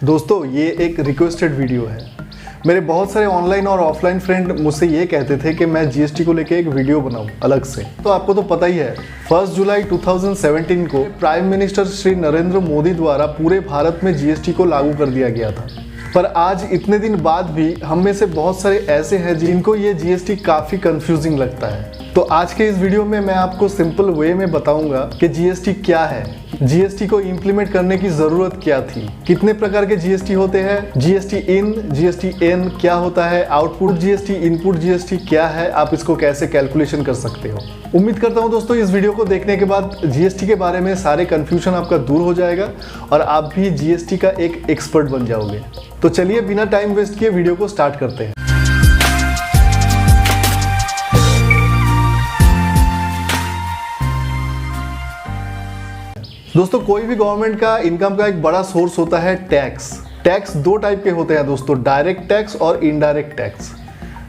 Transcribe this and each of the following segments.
दोस्तों ये एक रिक्वेस्टेड वीडियो है। मेरे बहुत सारे ऑनलाइन और ऑफलाइन फ्रेंड मुझसे ये कहते थे कि मैं जीएसटी को लेके एक वीडियो बनाऊं अलग से। तो आपको तो पता ही है 1 जुलाई 2017 को प्राइम मिनिस्टर श्री नरेंद्र मोदी द्वारा पूरे भारत में जीएसटी को लागू कर दिया गया था। पर आज इतने दिन बाद भी हम में से बहुत सारे ऐसे हैं जिनको ये जीएसटी काफ़ी कंफ्यूजिंग लगता है। तो आज के इस वीडियो में मैं आपको सिंपल वे में बताऊंगा कि जीएसटी क्या है, जीएसटी को इम्प्लीमेंट करने की ज़रूरत क्या थी, कितने प्रकार के जीएसटी होते हैं, जीएसटी इन, जीएसटी एन क्या होता है, आउटपुट जीएसटी, इनपुट जीएसटी क्या है, आप इसको कैसे कैलकुलेशन कर सकते हो। उम्मीद करता हूं दोस्तों इस वीडियो को देखने के बाद जीएसटी के बारे में सारे कन्फ्यूजन आपका दूर हो जाएगा और आप भी जीएसटी का एक एक्सपर्ट बन जाओगे। तो चलिए बिना टाइम वेस्ट किए वीडियो को स्टार्ट करते हैं। दोस्तों कोई भी गवर्नमेंट का इनकम का एक बड़ा सोर्स होता है टैक्स। टैक्स दो टाइप के होते हैं दोस्तों, डायरेक्ट टैक्स और इनडायरेक्ट टैक्स।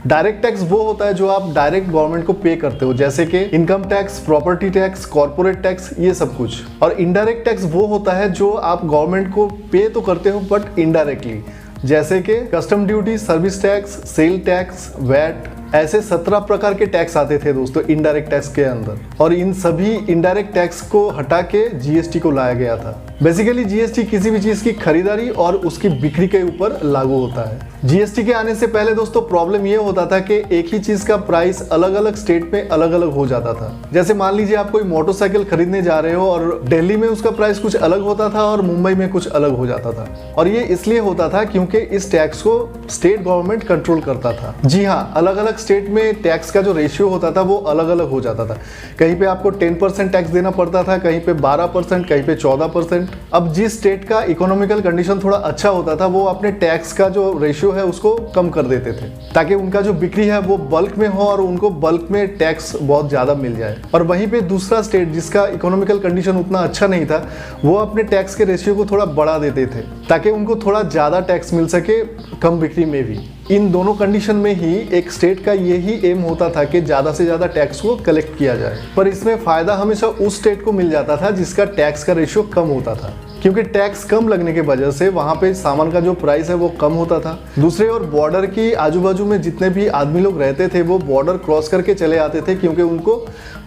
डायरेक्ट टैक्स वो होता है जो आप डायरेक्ट गवर्नमेंट को पे करते हो, जैसे कि income tax, property tax, corporate tax, ये सब कुछ। और इनडायरेक्ट टैक्स वो होता है जो आप गवर्नमेंट को पे तो करते हो बट इनडायरेक्टली, जैसे कि custom duty, service tax, sale tax, VAT, ऐसे 17 प्रकार के टैक्स आते थे दोस्तों इनडायरेक्ट टैक्स के अंदर। और इन सभी इनडायरेक्ट टैक्स को हटा के जीएसटी को लाया गया था। बेसिकली जीएसटी किसी भी चीज की खरीदारी और उसकी बिक्री के ऊपर लागू होता है। जीएसटी के आने से पहले दोस्तों प्रॉब्लम ये होता था कि एक ही चीज का प्राइस अलग अलग स्टेट में अलग अलग हो जाता था। जैसे मान लीजिए आप कोई मोटरसाइकिल खरीदने जा रहे हो और दिल्ली में उसका प्राइस कुछ अलग होता था और मुंबई में कुछ अलग हो जाता था। और ये इसलिए होता था क्योंकि इस टैक्स को स्टेट गवर्नमेंट कंट्रोल करता था। जी हाँ, अलग अलग स्टेट में टैक्स का जो रेशियो होता था वो अलग अलग हो जाता था। कहीं पे आपको 10% टैक्स देना पड़ता था, कहीं पे 12%, कहीं पे 14%। अब जिस स्टेट का इकोनॉमिकल कंडीशन थोड़ा अच्छा होता था वो अपने टैक्स का जो रेशियो है उसको कम कर देते थे ताकि उनका जो बिक्री है वो बल्क में हो और उनको बल्क में टैक्स बहुत ज्यादा मिल जाए। और वहीं पे दूसरा स्टेट जिसका इकोनॉमिकल कंडीशन उतना अच्छा नहीं था वो अपने टैक्स के रेशियो को थोड़ा बढ़ा देते थे ताकि उनको थोड़ा ज्यादा टैक्स मिल सके कम बिक्री में भी। इन दोनों कंडीशन में ही एक स्टेट का यही एम होता था कि ज्यादा से ज्यादा टैक्स को कलेक्ट किया जाए। पर इसमें फायदा हमेशा उस स्टेट को मिल जाता था जिसका टैक्स का रेशियो कम होता था, क्योंकि टैक्स कम लगने की वजह से वहां पे सामान का जो प्राइस है वो कम होता था। दूसरे और बॉर्डर की आजू बाजू में जितने भी आदमी लोग रहते थे वो बॉर्डर क्रॉस करके चले आते थे क्योंकि उनको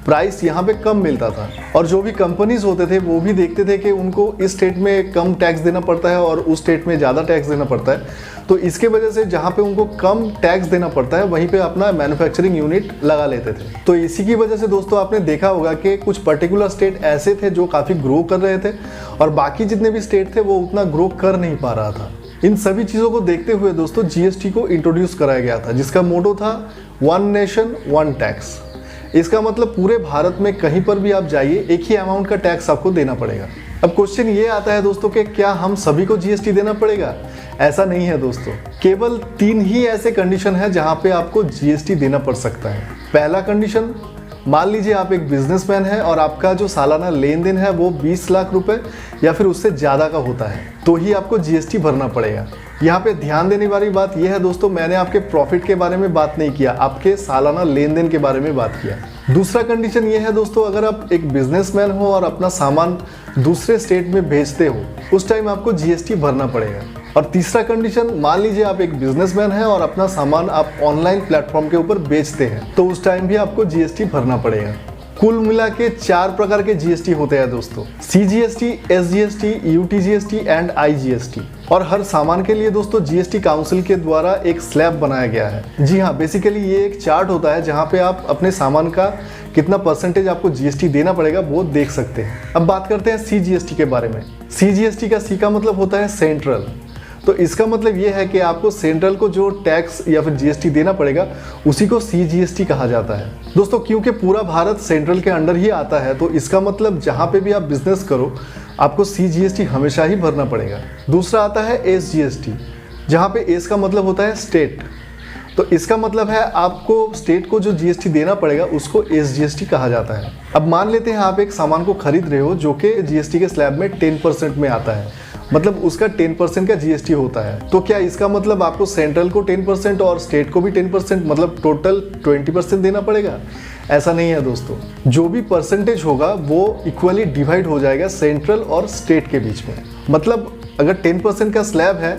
प्राइस यहाँ पे कम मिलता था। और जो भी कंपनीज होते थे वो भी देखते थे कि उनको इस स्टेट में कम टैक्स देना पड़ता है और उस स्टेट में ज़्यादा टैक्स देना पड़ता है। तो इसके वजह से जहाँ पे उनको कम टैक्स देना पड़ता है वहीं पे अपना मैन्युफैक्चरिंग यूनिट लगा लेते थे। तो इसी की वजह से दोस्तों आपने देखा होगा कि कुछ पर्टिकुलर स्टेट ऐसे थे जो काफ़ी ग्रो कर रहे थे और बाकी जितने भी स्टेट थे वो उतना ग्रो कर नहीं पा रहा था। इन सभी चीज़ों को देखते हुए दोस्तों जीएसटी को इंट्रोड्यूस कराया गया था जिसका मोटो था वन नेशन वन टैक्स। इसका मतलब पूरे भारत में कहीं पर भी आप जाइए एक ही अमाउंट का टैक्स आपको देना पड़ेगा। अब क्वेश्चन ये आता है दोस्तों कि क्या हम सभी को जीएसटी देना पड़ेगा? ऐसा नहीं है दोस्तों, केवल 3 ही ऐसे कंडीशन है जहां पे आपको जीएसटी देना पड़ सकता है। पहला कंडीशन, मान लीजिए आप एक बिजनेसमैन है और आपका जो सालाना लेन देन है वो 20 लाख रुपए या फिर उससे ज़्यादा का होता है तो ही आपको जीएसटी भरना पड़ेगा। यहाँ पे ध्यान देने वाली बात यह है दोस्तों, मैंने आपके प्रॉफिट के बारे में बात नहीं किया, आपके सालाना लेन देन के बारे में बात किया। दूसरा कंडीशन ये है दोस्तों, अगर आप एक बिजनेसमैन हो और अपना सामान दूसरे स्टेट में भेजते हो उस टाइम आपको जीएसटी भरना पड़ेगा। और तीसरा कंडीशन, मान लीजिए आप एक बिजनेसमैन है और अपना सामान आप ऑनलाइन प्लेटफॉर्म के ऊपर बेचते हैं तो उस टाइम भी आपको जीएसटी भरना पड़ेगा। कुल मिला के 4 प्रकार के जीएसटी होते हैं दोस्तों, CGST, SGST, UTGST and IGST. और हर सामान के लिए दोस्तों जीएसटी काउंसिल के द्वारा एक स्लैब बनाया गया है। जी हाँ, बेसिकली ये एक चार्ट होता है जहाँ पे आप अपने सामान का कितना परसेंटेज आपको जीएसटी देना पड़ेगा वो देख सकते हैं। अब बात करते हैं सीजीएसटी के बारे में। सीजीएसटी का सी का मतलब होता है सेंट्रल। तो इसका मतलब ये है कि आपको सेंट्रल को जो टैक्स या फिर जीएसटी देना पड़ेगा उसी को सीजीएसटी कहा जाता है दोस्तों। क्योंकि पूरा भारत सेंट्रल के अंडर ही आता है तो इसका मतलब जहाँ पे भी आप बिजनेस करो आपको सीजीएसटी हमेशा ही भरना पड़ेगा। दूसरा आता है एसजीएसटी, जहाँ पे एस का मतलब होता है स्टेट। तो इसका मतलब है आपको स्टेट को जो जीएसटी देना पड़ेगा उसको एसजीएसटी कहा जाता है। अब मान लेते हैं आप एक सामान को खरीद रहे हो जो कि जीएसटी के स्लैब में 10% में आता है, मतलब उसका 10% का जीएसटी होता है। तो क्या इसका मतलब आपको सेंट्रल को 10% और स्टेट को भी 10%, मतलब टोटल 20% देना पड़ेगा? ऐसा नहीं है दोस्तों, जो भी परसेंटेज होगा वो इक्वली डिवाइड हो जाएगा सेंट्रल और स्टेट के बीच में। मतलब अगर 10% का स्लैब है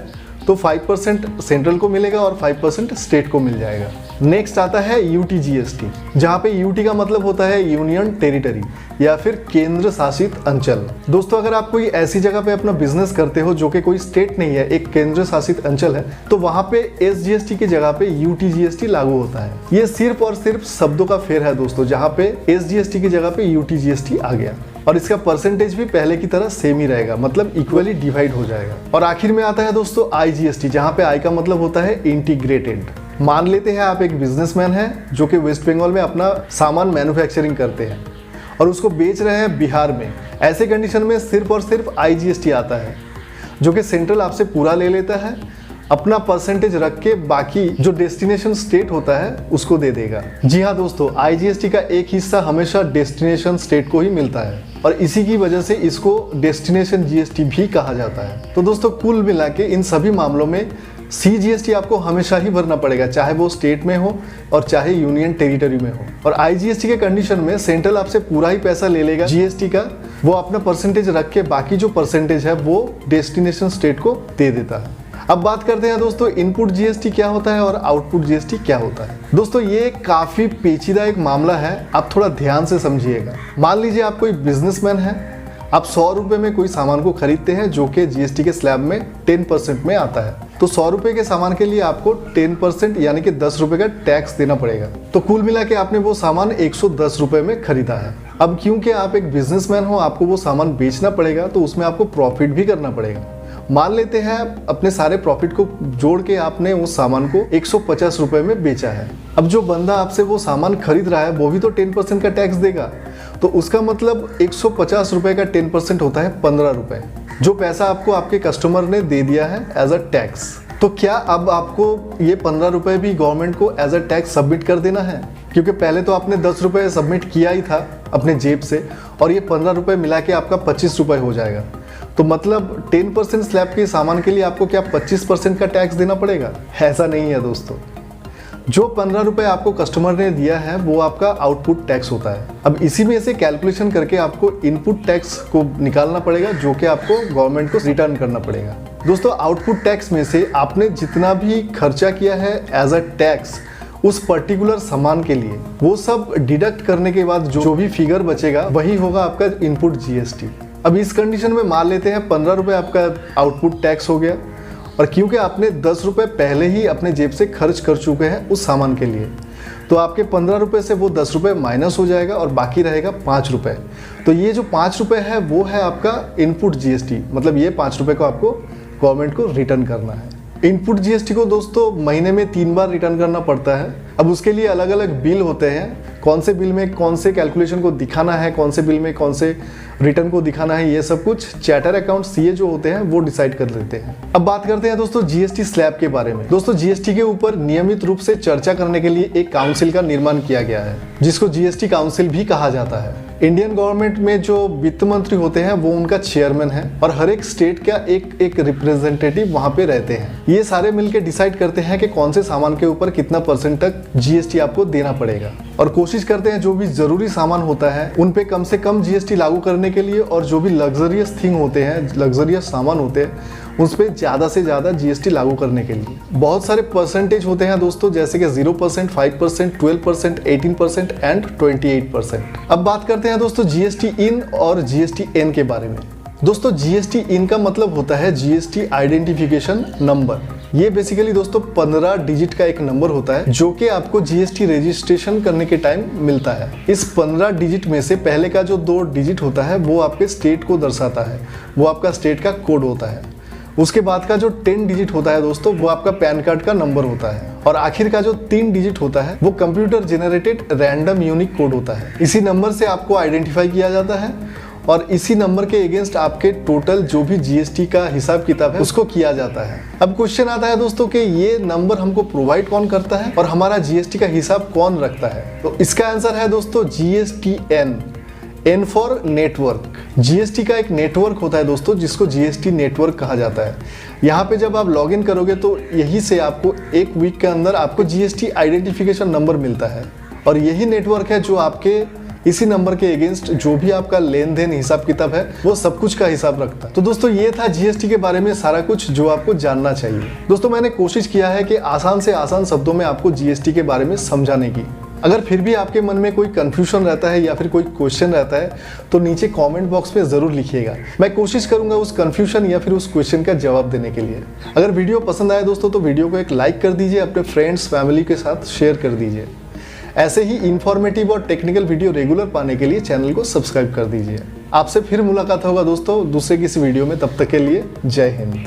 तो 5% सेंट्रल को मिलेगा और 5% स्टेट को मिल जाएगा। नेक्स्ट आता है यूटी जीएसटी, जहाँ पे यूटी का मतलब होता है यूनियन टेरिटरी या फिर केंद्र शासित अंचल। दोस्तों अगर आप कोई ऐसी जगह पे अपना बिजनेस करते हो जो कि कोई स्टेट नहीं है, एक केंद्र शासित अंचल है, तो वहाँ पे एसजीएसटी की जगह पे यूटी जीएसटी लागू होता है। ये सिर्फ और सिर्फ शब्दों का फेर है दोस्तों, जहाँ पे एसजीएसटी की जगह पे यूटी जीएसटी आ गया और इसका परसेंटेज भी पहले की तरह सेम ही रहेगा, मतलब इक्वली डिवाइड हो जाएगा। और आखिर में आता है दोस्तों आईजीएसटी, जहाँ पे आई का मतलब होता है इंटीग्रेटेड। मान लेते हैं आप एक बिजनेसमैन हैं जो कि वेस्ट बंगाल में अपना सामान मैन्युफैक्चरिंग करते हैं और उसको बेच रहे हैं बिहार में। ऐसे कंडीशन में सिर्फ और सिर्फ आईजीएसटी आता है, जो कि सेंट्रल आपसे पूरा ले लेता है, अपना परसेंटेज रख के बाकी जो डेस्टिनेशन स्टेट होता है उसको दे देगा। जी हाँ दोस्तों, आईजीएसटी का एक हिस्सा हमेशा डेस्टिनेशन स्टेट को ही मिलता है और इसी की वजह से इसको डेस्टिनेशन जीएसटी भी कहा जाता है। तो दोस्तों कुल मिला के इन सभी मामलों में सीजीएसटी आपको हमेशा ही भरना पड़ेगा, चाहे वो स्टेट में हो और चाहे यूनियन टेरिटरी में हो। और आईजीएसटी के कंडीशन में सेंट्रल आपसे पूरा ही पैसा ले लेगा जीएसटी का, वो अपना परसेंटेज रख के बाकी जो परसेंटेज है वो डेस्टिनेशन स्टेट को दे देता है। अब बात करते हैं दोस्तों इनपुट जीएसटी क्या होता है और आउटपुट जीएसटी क्या होता है। दोस्तों ये काफी पेचीदा एक मामला है, आप थोड़ा ध्यान से समझिएगा। मान लीजिए आप कोई बिजनेसमैन है, आप 100 रुपए में कोई सामान को खरीदते हैं जो कि जीएसटी के स्लैब में 10% में आता है। तो 100 रुपए के सामान के लिए आपको 10% यानी कि 10 रुपए का टैक्स देना पड़ेगा। तो कुल मिला के आपने वो सामान 110 रुपए में खरीदा है। अब क्योंकि आप एक बिजनेसमैन हो, आपको वो सामान बेचना पड़ेगा, तो उसमें आपको प्रॉफिट भी करना पड़ेगा। मान लेते हैं अपने सारे प्रॉफिट को जोड़ के आपने उस सामान को 150 रुपए में बेचा है। अब जो बंदा आपसे वो सामान खरीद रहा है वो भी तो 10% का टैक्स देगा, तो उसका मतलब 150 रुपए का 10% होता है 15 रुपए, जो पैसा आपको आपके कस्टमर ने दे दिया है एज अ टैक्स। तो क्या अब आपको ये 15 रुपए भी गवर्नमेंट को एज अ टैक्स सबमिट कर देना है? क्योंकि पहले तो आपने 10 रुपए सबमिट किया ही था अपने जेब से और ये 15 रुपए मिला के आपका 25 रुपए हो जाएगा। तो मतलब 10% स्लैब के सामान के लिए आपको क्या 25% का टैक्स देना पड़ेगा? ऐसा नहीं है दोस्तों। जो 15 रुपए आपको कस्टमर ने दिया है वो आपका आउटपुट टैक्स होता है। अब इसी में से कैलकुलेशन करके आपको इनपुट टैक्स को निकालना पड़ेगा, जो कि आपको गवर्नमेंट को रिटर्न करना पड़ेगा। दोस्तों आउटपुट टैक्स में से आपने जितना भी खर्चा किया है एज अ टैक्स उस पर्टिकुलर सामान के लिए, वो सब डिडक्ट करने के बाद जो भी फिगर बचेगा वही होगा आपका इनपुट जीएसटी। अब इस कंडीशन में मान लेते हैं 15 रुपए आपका आउटपुट टैक्स हो गया और क्योंकि आपने 10 रुपए पहले ही अपने जेब से खर्च कर चुके हैं उस सामान के लिए, तो आपके 15 रुपए से वो 10 रुपए माइनस हो जाएगा और बाकी रहेगा 5 रुपए। तो ये जो 5 रुपए है वो है आपका इनपुट जीएसटी, मतलब ये 5 रुपए को आपको गवर्नमेंट को रिटर्न करना है। इनपुट जीएसटी को दोस्तों महीने में 3 बार रिटर्न करना पड़ता है। अब उसके लिए अलग अलग बिल होते हैं, कौन से बिल में कौन से कैलकुलेशन को दिखाना है, कौन से बिल में कौन से रिटर्न को दिखाना है, ये सब कुछ चार्टर अकाउंट सीए जो होते हैं वो डिसाइड कर लेते हैं। अब बात करते हैं दोस्तों जीएसटी स्लैब के बारे में। दोस्तों जीएसटी के ऊपर नियमित रूप से चर्चा करने के लिए एक काउंसिल का निर्माण किया गया है, जिसको जीएसटी काउंसिल भी कहा जाता है। इंडियन गवर्नमेंट में जो वित्त मंत्री होते हैं वो उनका चेयरमैन है और हर एक स्टेट का एक रिप्रेजेंटेटिव वहां पे रहते हैं। ये सारे मिलकर डिसाइड करते हैं कि कौन से सामान के ऊपर कितना % तक जीएसटी आपको देना पड़ेगा और कोशिश करते हैं जो भी जरूरी सामान होता है उन पे कम से कम जीएसटी लागू करने के लिए, और जो भी लग्जरियस थिंग होते हैं, लग्जरियस सामान होते हैं, उस पर ज़्यादा से ज़्यादा जीएसटी लागू करने के लिए। बहुत सारे परसेंटेज होते हैं दोस्तों, जैसे कि 0%, 5%, 12%, 18% एंड 28%। अब बात करते हैं दोस्तों जीएसटी इन और जीएसटी एन के बारे में। दोस्तों जीएसटी इन का मतलब होता है जीएसटी आइडेंटिफिकेशन नंबर। ये बेसिकली दोस्तों 15 डिजिट का एक नंबर होता है जो कि आपको जीएसटी रजिस्ट्रेशन करने के टाइम मिलता है। इस 15 डिजिट में से पहले का जो 2 डिजिट होता है वो आपके स्टेट को दर्शाता है, वो आपका स्टेट का कोड होता है। उसके बाद का जो 10 डिजिट होता है दोस्तों वो आपका पैन कार्ड का नंबर होता है, और आखिर का जो 3 डिजिट होता है वो computer generated random unique code होता है। इसी नंबर से आपको आइडेंटिफाई किया जाता है और इसी नंबर के अगेंस्ट आपके टोटल जो भी जीएसटी का हिसाब किताब है उसको किया जाता है। अब क्वेश्चन आता है दोस्तों कि ये नंबर हमको प्रोवाइड कौन करता है और हमारा जीएसटी का हिसाब कौन रखता है? तो इसका आंसर है दोस्तों GST N for network. GST का एक नेटवर्क होता है दोस्तों जिसको जीएसटी नेटवर्क कहा जाता है। यहाँ पे जब आप लॉगिन करोगे तो यही से आपको 1 वीक के अंदर आपको जीएसटी आइडेंटिफिकेशन नंबर मिलता है, और यही नेटवर्क है जो आपके इसी नंबर के अगेंस्ट जो भी आपका लेन देन हिसाब किताब है वो सब कुछ का हिसाब रखता है। तो दोस्तों ये था जीएसटी के बारे में सारा कुछ जो आपको जानना चाहिए। दोस्तों मैंने कोशिश किया है कि आसान से आसान शब्दों में आपको जीएसटी के बारे में समझाने की। अगर फिर भी आपके मन में कोई कंफ्यूजन रहता है या फिर कोई क्वेश्चन रहता है तो नीचे कमेंट बॉक्स में ज़रूर लिखिएगा। मैं कोशिश करूंगा उस कंफ्यूजन या फिर उस क्वेश्चन का जवाब देने के लिए। अगर वीडियो पसंद आए दोस्तों तो वीडियो को एक लाइक कर दीजिए, अपने फ्रेंड्स फैमिली के साथ शेयर कर दीजिए। ऐसे ही इंफॉर्मेटिव और टेक्निकल वीडियो रेगुलर पाने के लिए चैनल को सब्सक्राइब कर दीजिए। आपसे फिर मुलाकात होगा दोस्तों दूसरे किसी वीडियो में, तब तक के लिए जय हिंद।